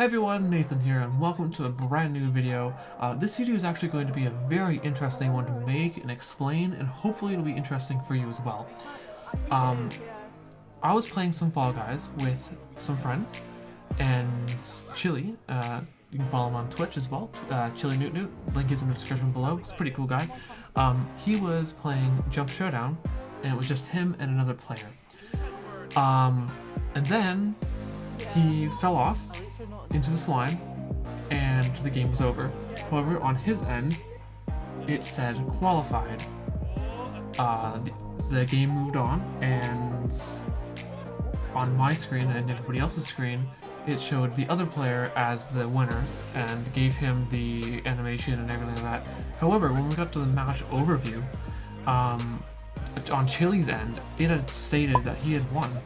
Hey everyone, Nathan here, and welcome to a brand new video. This video is actually going to be a very interesting one to make and explain, and hopefully it'll be interesting for you as well. I was playing some Fall Guys with some friends, and Chili, you can follow him on Twitch as well, Chili Newt Newt, link is in the description below, he's a pretty cool guy. He was playing Jump Showdown, and it was just him and another player. And then he fell off into the slime, and the game was over. However, on his end, it said qualified. The game moved on, and on my screen and everybody else's screen, it showed the other player as the winner and gave him the animation and everything like that. However, when we got to the match overview, on Chili's end, it had stated that he had won.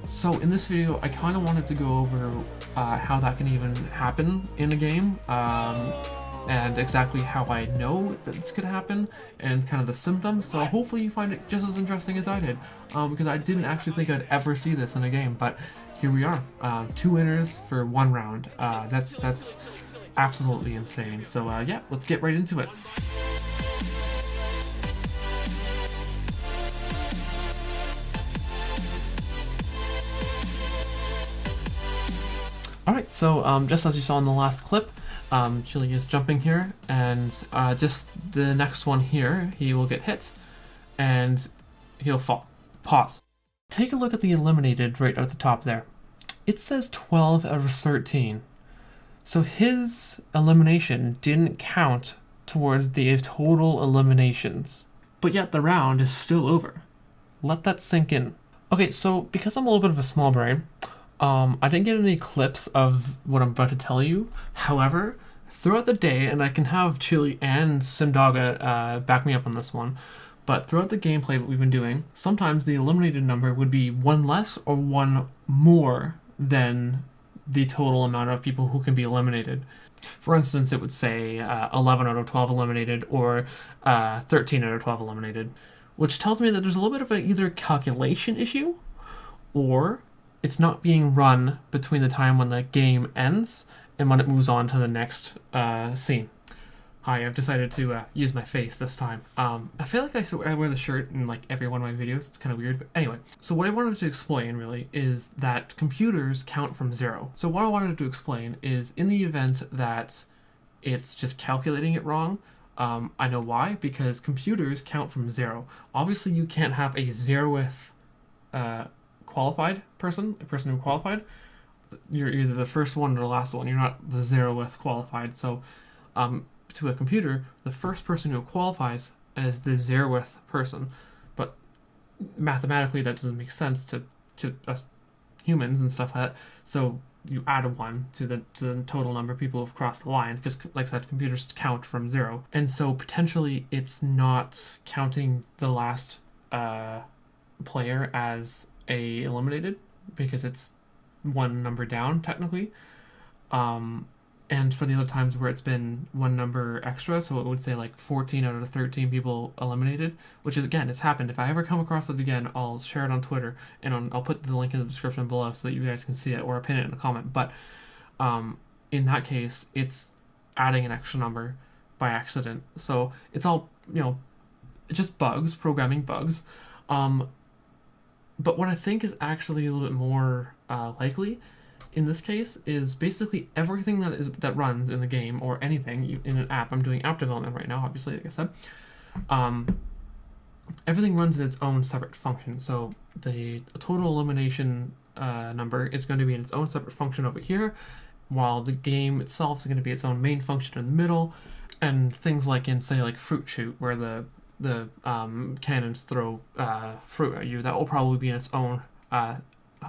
So in this video, I kind of wanted to go over how that can even happen in a game, and exactly how I know that this could happen, and kind of the symptoms. So hopefully you find it just as interesting as I did, because I didn't actually think I'd ever see this in a game, but here we are, 2 winners for 1 round. That's absolutely insane. So yeah, let's get right into it. Alright, so just as you saw in the last clip, Chili is jumping here, and just the next one here, he will get hit, and he'll fall. Pause. Take a look at the eliminated right at the top there. It says 12 out of 13. So his elimination didn't count towards the total eliminations. But yet the round is still over. Let that sink in. Okay, so because I'm a little bit of a small brain, I didn't get any clips of what I'm about to tell you. However, throughout the day, and I can have Chili and Simdaga back me up on this one, but throughout the gameplay that we've been doing, sometimes the eliminated number would be 1 less or 1 more than the total amount of people who can be eliminated. For instance, it would say 11 out of 12 eliminated, or 13 out of 12 eliminated, which tells me that there's a little bit of a either calculation issue, or it's not being run between the time when the game ends and when it moves on to the next scene. Hi, I've decided to use my face this time. I feel like I wear the shirt in like every one of my videos. It's kind of weird, but anyway. So what I wanted to explain really is that computers count from 0. So what I wanted to explain is in the event that it's just calculating it wrong, I know why, because computers count from 0. Obviously you can't have a 0th qualified person, a person who qualified. You're either the first one or the last one. You're not the 0th qualified. So to a computer, the first person who qualifies is the 0th person. But mathematically that doesn't make sense to us humans and stuff like that. So you add a 1 to the total number of people who've crossed the line, because like I said, computers count from 0. And so potentially it's not counting the last player as a eliminated, because it's 1 number down technically, and for the other times where it's been 1 number extra, so it would say like 14 out of 13 people eliminated, which is, again, it's happened. If I ever come across it again, I'll share it on Twitter, and I'll put the link in the description below so that you guys can see it, or I'll pin it in a comment. But in that case, it's adding an extra number by accident, so it's all, just bugs, programming bugs. But what I think is actually a little bit more likely in this case is basically everything that runs in the game, or anything in an app. I'm doing app development right now, obviously, like I said. Everything runs in its own separate function. So the total elimination number is going to be in its own separate function over here, while the game itself is going to be its own main function in the middle. And things like in, say, like Fruit Shoot, where the cannons throw fruit at you, that will probably be in its own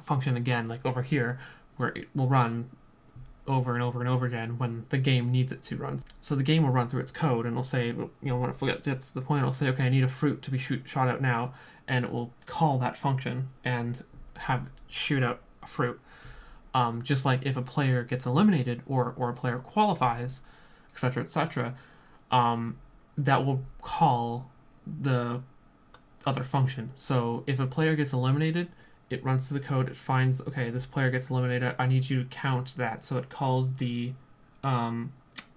function again, like over here, where it will run over and over and over again when the game needs it to run. So the game will run through its code, and it'll say, when it gets to the point, it'll say, okay, I need a fruit to be shot out now, and it will call that function and have it shoot out a fruit. Just like if a player gets eliminated or a player qualifies, etc., etc., that will call the other function. So if a player gets eliminated, it runs through the code, it finds, okay, this player gets eliminated, I need you to count that. So it calls the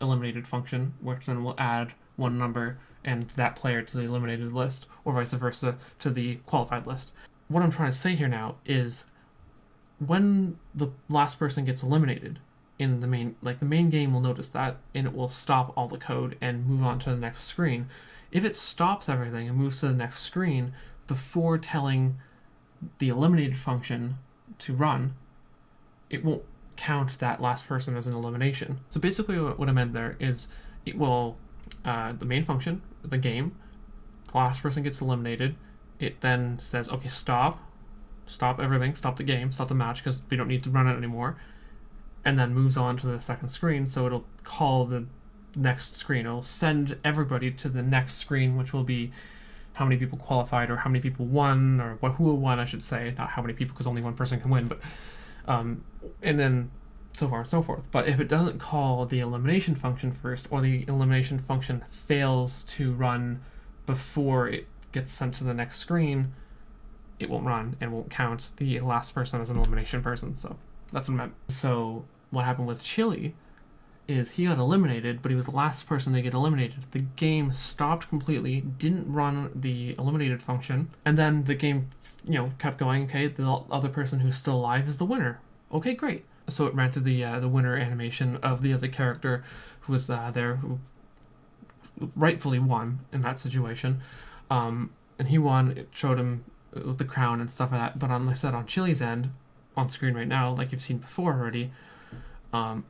eliminated function, which then will add one number and that player to the eliminated list, or vice versa to the qualified list. What I'm trying to say here now is when the last person gets eliminated in the main game will notice that, and it will stop all the code and move on to the next screen. If it stops everything and moves to the next screen before telling the eliminated function to run, it won't count that last person as an elimination. So basically what I meant there is it will, the main function, the game, the last person gets eliminated, it then says, okay, stop everything, stop the game, stop the match because we don't need to run it anymore, and then moves on to the second screen. So it'll call the next screen, it'll send everybody to the next screen, which will be how many people qualified or how many people won, or who won, I should say, not how many people because only one person can win, but and then so far and so forth. But if it doesn't call the elimination function first, or the elimination function fails to run before it gets sent to the next screen, it won't run and won't count the last person as an elimination person. So that's what I meant. So what happened with Chili is he got eliminated, but he was the last person to get eliminated. The game stopped completely, didn't run the eliminated function, and then the game, kept going. Okay, the other person who's still alive is the winner. Okay, great. So it ran through the winner animation of the other character who was there, who rightfully won in that situation. And he won. It showed him with the crown and stuff like that. But like I said, on Chili's end, on screen right now, like you've seen before already,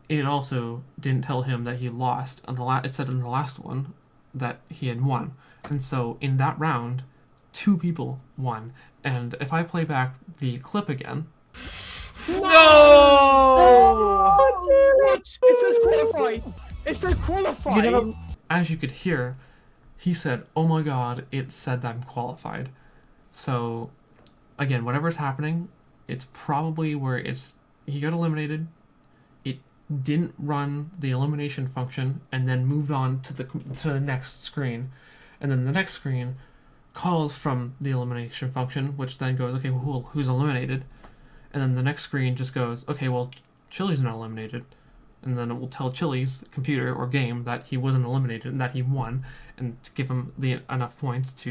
it also didn't tell him that he lost. It said in the last one that he had won. And so in that round, 2 people won. And if I play back the clip again... No! It says qualified! It says qualified! As you could hear, he said, oh my god, it said that I'm qualified. So, again, whatever's happening, it's probably where he got eliminated, it didn't run the elimination function, and then moved on to the next screen. And then the next screen calls from the elimination function, which then goes, okay, well, who's eliminated? And then the next screen just goes, okay, well, Chili's not eliminated. And then it will tell Chili's computer or game that he wasn't eliminated and that he won, and to give him enough points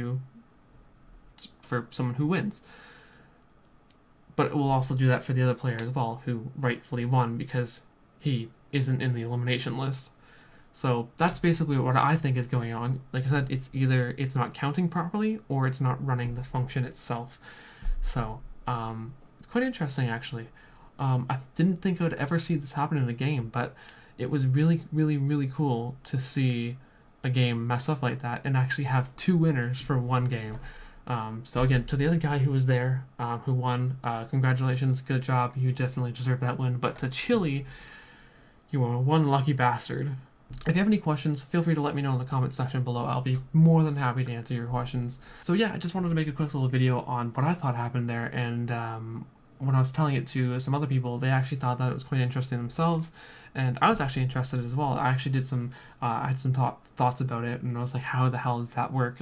for someone who wins. But it will also do that for the other player as well, who rightfully won because he isn't in the elimination list. So that's basically what I think is going on. Like I said, it's either it's not counting properly or it's not running the function itself. So it's quite interesting, actually. I didn't think I would ever see this happen in a game, but it was really, really, really cool to see a game mess up like that and actually have 2 winners for one game. So again, to the other guy who was there, who won, congratulations, good job, you definitely deserve that win. But to Chili, you are one lucky bastard. If you have any questions, feel free to let me know in the comment section below. I'll be more than happy to answer your questions. So yeah, I just wanted to make a quick little video on what I thought happened there, and when I was telling it to some other people, they actually thought that it was quite interesting themselves, and I was actually interested as well. I actually did some, I had some thoughts about it, and I was like, how the hell does that work?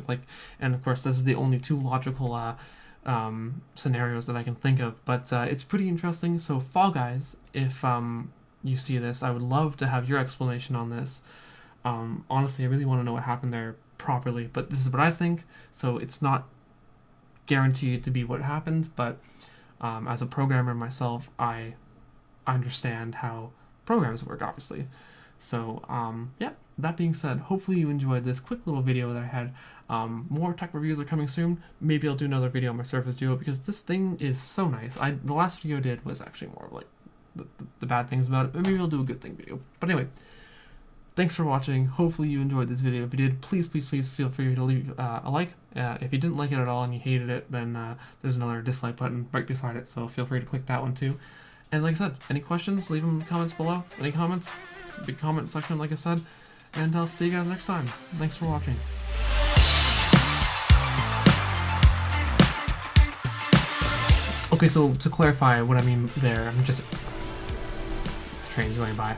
And of course, this is the only 2 logical scenarios that I can think of, but it's pretty interesting. So Fall Guys, if you see this, I would love to have your explanation on this. Honestly, I really want to know what happened there properly, but this is what I think, so it's not guaranteed to be what happened, but as a programmer myself, I understand how programs work, obviously. So yeah, that being said, hopefully you enjoyed this quick little video that I had. More tech reviews are coming soon. Maybe I'll do another video on my Surface Duo because this thing is so nice. The last video I did was actually more of like the bad things about it, but maybe I'll do a good thing video. But anyway, thanks for watching. Hopefully you enjoyed this video. If you did, please feel free to leave a like. If you didn't like it at all and you hated it, then there's another dislike button right beside it, so feel free to click that one too. And like I said, any questions, leave them in the comments below. Any comments, big comment section, like I said. And I'll see you guys next time. Thanks for watching. Okay, so to clarify what I mean there, I'm just... trains going by.